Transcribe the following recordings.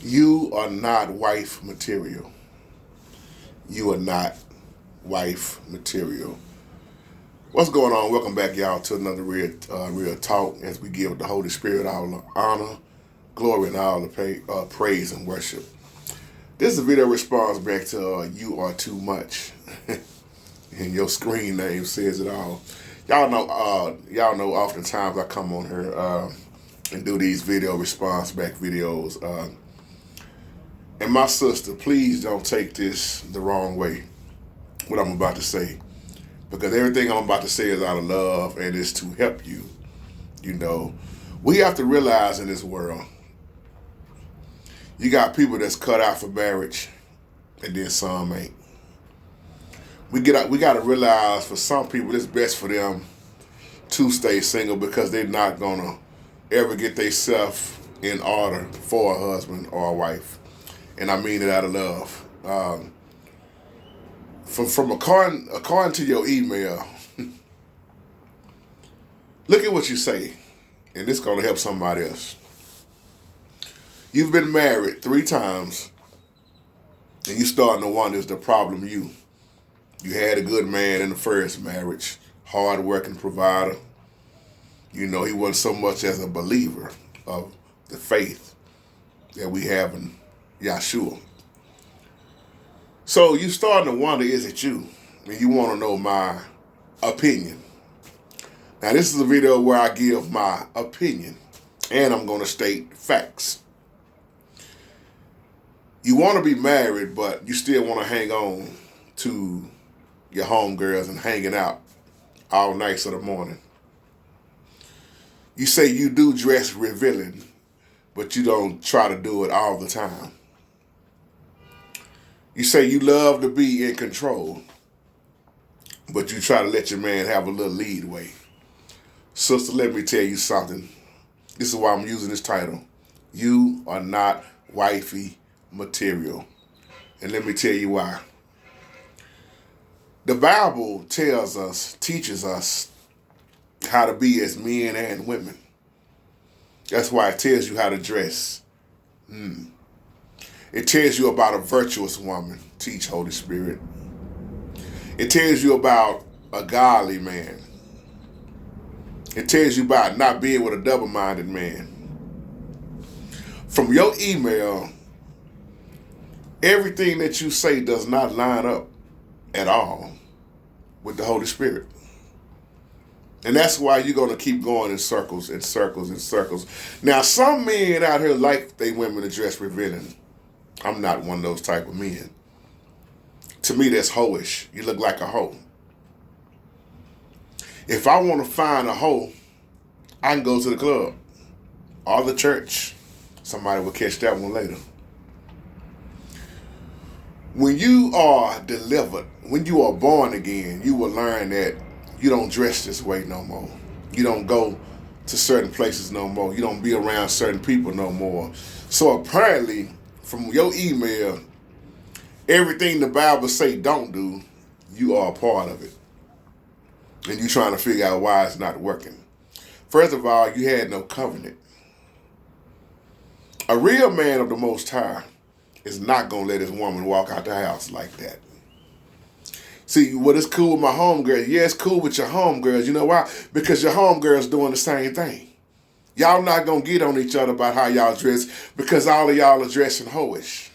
You are not wife material. You are not wife material. What's going on? Welcome back, y'all, to another real talk as we give the Holy Spirit all the honor, glory, and all the praise and worship. This is a video response back to "You Are Too Much," and your screen name says it all. Y'all know. Oftentimes I come on here and do these video response back videos. And my sister, please don't take this the wrong way, what I'm about to say. Because everything I'm about to say is out of love and is to help you. You know, we have to realize in this world, you got people that's cut out for marriage and then some ain't. We got to realize for some people it's best for them to stay single because they're not going to ever get themselves in order for a husband or a wife. And I mean it out of love. From according to your email, look at what you say, and it's going to help somebody else. You've been married 3 times, and you starting to wonder, is the problem you? You had a good man in the first marriage, hard-working provider. You know, he wasn't so much as a believer of the faith that we have in Yahshua. So you starting to wonder, is it you? And you want to know my opinion. Now this is a video where I give my opinion and I'm going to state facts. You want to be married, but you still want to hang on to your homegirls and hanging out all night of the morning. You say you do dress revealing, but you don't try to do it all the time. You say you love to be in control, but you try to let your man have a little leadway. Sister, let me tell you something. This is why I'm using this title. You are not wifey material. And let me tell you why. The Bible teaches us how to be as men and women. That's why it tells you how to dress. It tells you about a virtuous woman. Teach, Holy Spirit. It tells you about a godly man. It tells you about not being with a double-minded man. From your email, everything that you say does not line up at all with the Holy Spirit. And that's why you're going to keep going in circles and circles and circles. Now, some men out here like they women to dress revealing. I'm not one of those type of men. To me, that's hoish. You look like a hoe. If I want to find a hoe, I can go to the club or the church. Somebody will catch that one later. When you are delivered, when you are born again, you will learn that you don't dress this way no more. You don't go to certain places no more. You don't be around certain people no more. So apparently, from your email, everything the Bible say don't do, you are a part of it. And you trying to figure out why it's not working. First of all, you had no covenant. A real man of the Most High is not going to let his woman walk out the house like that. See, what is cool with my homegirls? Yeah, it's cool with your homegirls. You know why? Because your homegirls doing the same thing. Y'all not going to get on each other about how y'all dress because all of y'all are dressing hoish.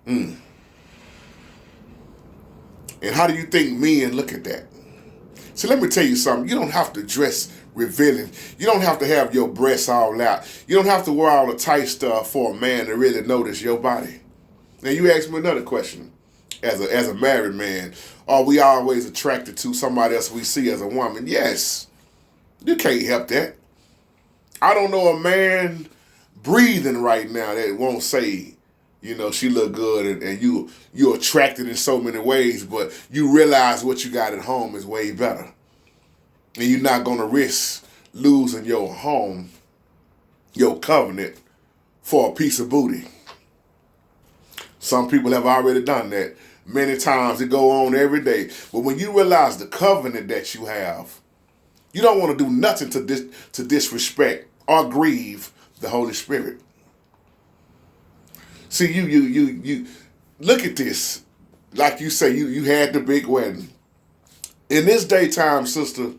And how do you think men look at that? So let me tell you something. You don't have to dress revealing. You don't have to have your breasts all out. You don't have to wear all the tight stuff for a man to really notice your body. Now you ask me another question. As a married man, are we always attracted to somebody else we see as a woman? Yes. You can't help that. I don't know a man breathing right now that won't say, you know, she look good and you're attracted in so many ways, but you realize what you got at home is way better. And you're not going to risk losing your home, your covenant, for a piece of booty. Some people have already done that. Many times it go on every day. But when you realize the covenant that you have, you don't want to do nothing to disrespect or grieve the Holy Spirit. See, you look at this. Like you say, you had the big wedding. In this daytime, sister,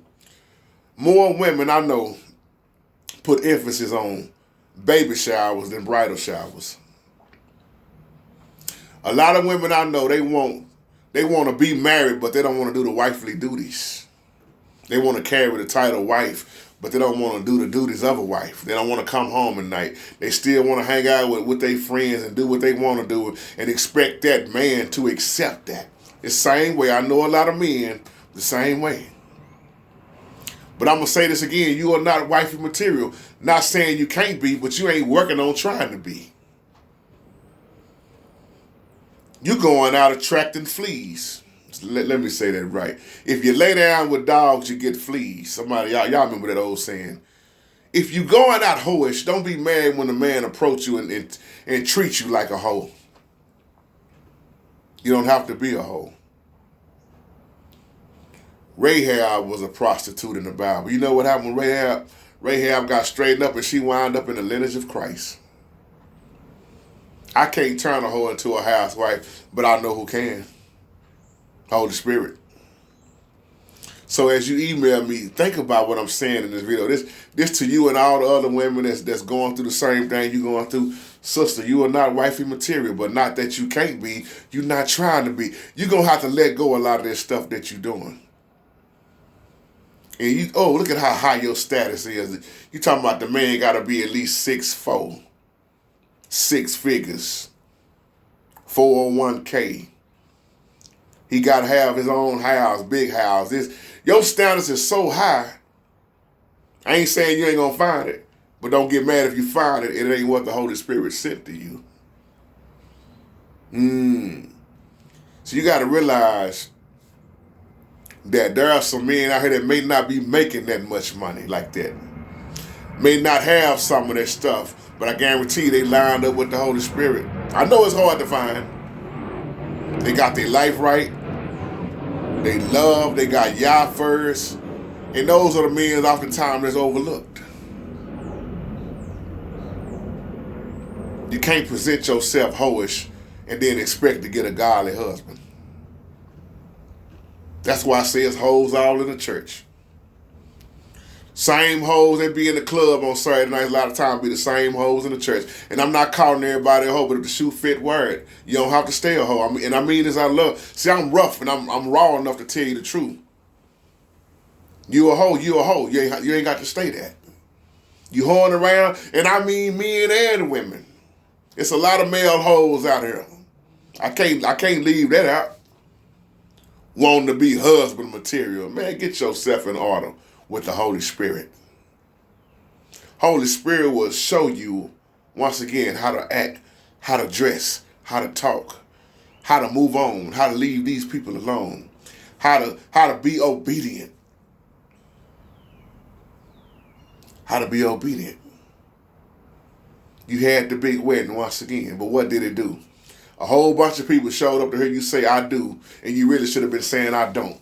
more women I know put emphasis on baby showers than bridal showers. A lot of women I know, they want to be married, but they don't want to do the wifely duties. They want to carry the title wife, but they don't want to do the duties of a wife. They don't want to come home at night. They still want to hang out with their friends and do what they want to do and expect that man to accept that. The same way, I know a lot of men the same way. But I'm going to say this again, you are not wifey material. Not saying you can't be, but you ain't working on trying to be. You going out attracting fleas. Let me say that right. If you lay down with dogs, you get fleas. Somebody, y'all remember that old saying. If you going out hoish, don't be mad when a man approach you and treat you like a hoe. You don't have to be a hoe. Rahab was a prostitute in the Bible. You know what happened with Rahab? Rahab got straightened up and she wound up in the lineage of Christ. I can't turn a hoe into a housewife, but I know who can. Holy Spirit. So as you email me, think about what I'm saying in this video. This to you and all the other women that's going through the same thing you're going through. Sister, you are not wifey material, but not that you can't be. You're not trying to be. You're going to have to let go of a lot of this stuff that you're doing. And look at how high your status is. You talking about the man got to be at least 6'4", 6 figures, 401k. He got to have his own house, big house. Your standards is so high. I ain't saying you ain't going to find it, but don't get mad if you find it. It ain't what the Holy Spirit sent to you. So you got to realize that there are some men out here that may not be making that much money like that. May not have some of that stuff, but I guarantee you they lined up with the Holy Spirit. I know it's hard to find. They got their life right. They love, they got Yah first. And those are the men oftentimes that's overlooked. You can't present yourself hoish and then expect to get a godly husband. That's why I say it's hoes all in the church. Same hoes that be in the club on Saturday nights, a lot of times be the same hoes in the church. And I'm not calling everybody a hoe, but if the shoe fit, word. You don't have to stay a hoe. And I mean this out of love. See, I'm rough and I'm raw enough to tell you the truth. You a hoe, you a hoe. You ain't got to stay that. You hoeing around, and I mean men and women. It's a lot of male hoes out here. I can't leave that out. Wanting to be husband material. Man, get yourself in order with the Holy Spirit. Holy Spirit will show you, once again, how to act, how to dress, how to talk, how to move on, how to leave these people alone, how to be obedient. How to be obedient. You had the big wedding once again, but what did it do? A whole bunch of people showed up to hear you say, I do, and you really should have been saying, I don't.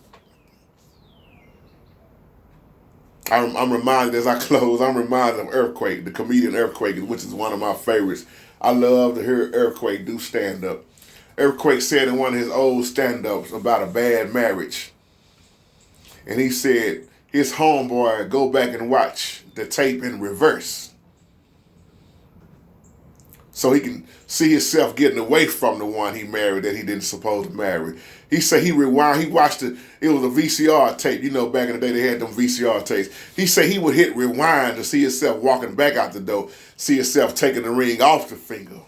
I'm reminded, as I close, I'm reminded of Earthquake, the comedian Earthquake, which is one of my favorites. I love to hear Earthquake do stand-up. Earthquake said in one of his old stand-ups about a bad marriage, and he said his homeboy go back and watch the tape in reverse so he can see himself getting away from the one he married that he didn't supposed to marry. He said he rewound, he watched it was a VCR tape. You know, back in the day they had them VCR tapes. He said he would hit rewind to see himself walking back out the door, see himself taking the ring off the finger,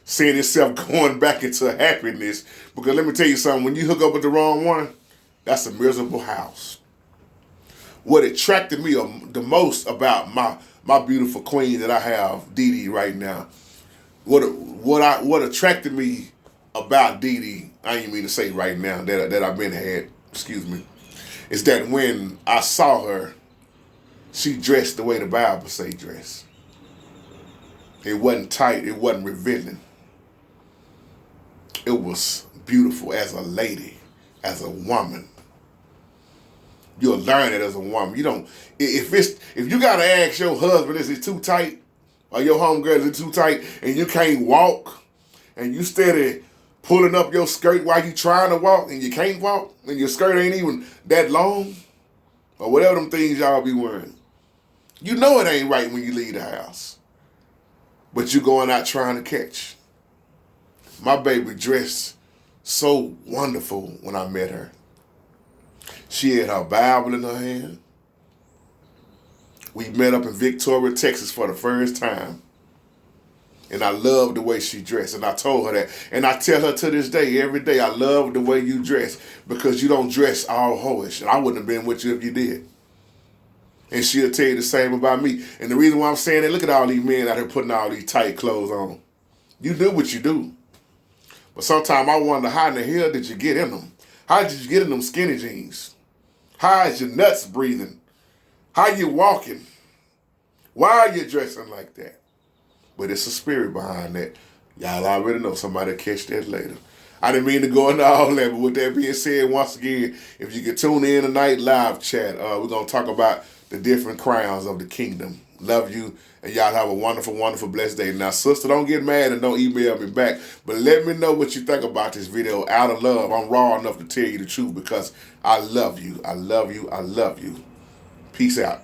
seeing himself going back into happiness. Because let me tell you something, when you hook up with the wrong one, that's a miserable house. What attracted me the most about my beautiful queen that I have, Dee Dee, right now, what attracted me about Dee Dee, I didn't mean to say right now that I've been had, excuse me, is that when I saw her, she dressed the way the Bible say dress. It wasn't tight, it wasn't revealing. It was beautiful as a lady, as a woman. You'll learn it as a woman. You don't. If you gotta ask your husband, is it too tight, or your homegirl, is it too tight, and you can't walk, and you steady pulling up your skirt while you trying to walk and you can't walk, and your skirt ain't even that long, or whatever them things y'all be wearing. You know it ain't right when you leave the house. But you going out trying to catch. My baby dressed so wonderful when I met her. She had her Bible in her hand. We met up in Victoria, Texas for the first time. And I loved the way she dressed. And I told her that. And I tell her to this day, every day, I love the way you dress because you don't dress all hoish. And I wouldn't have been with you if you did. And she'll tell you the same about me. And the reason why I'm saying that, look at all these men out here putting all these tight clothes on. You do what you do. But sometimes I wonder, how in the hell did you get in them? How did you get in them skinny jeans? How is your nuts breathing? How you walking? Why are you dressing like that? But it's a spirit behind that. Y'all already know. Somebody will catch that later. I didn't mean to go into all that, but with that being said, once again, if you can tune in tonight, live chat, we're going to talk about the different crowns of the kingdom. Love you, and y'all have a wonderful, wonderful, blessed day. Now, sister, don't get mad and don't email me back, but let me know what you think about this video out of love. I'm raw enough to tell you the truth because I love you. I love you. I love you. Peace out.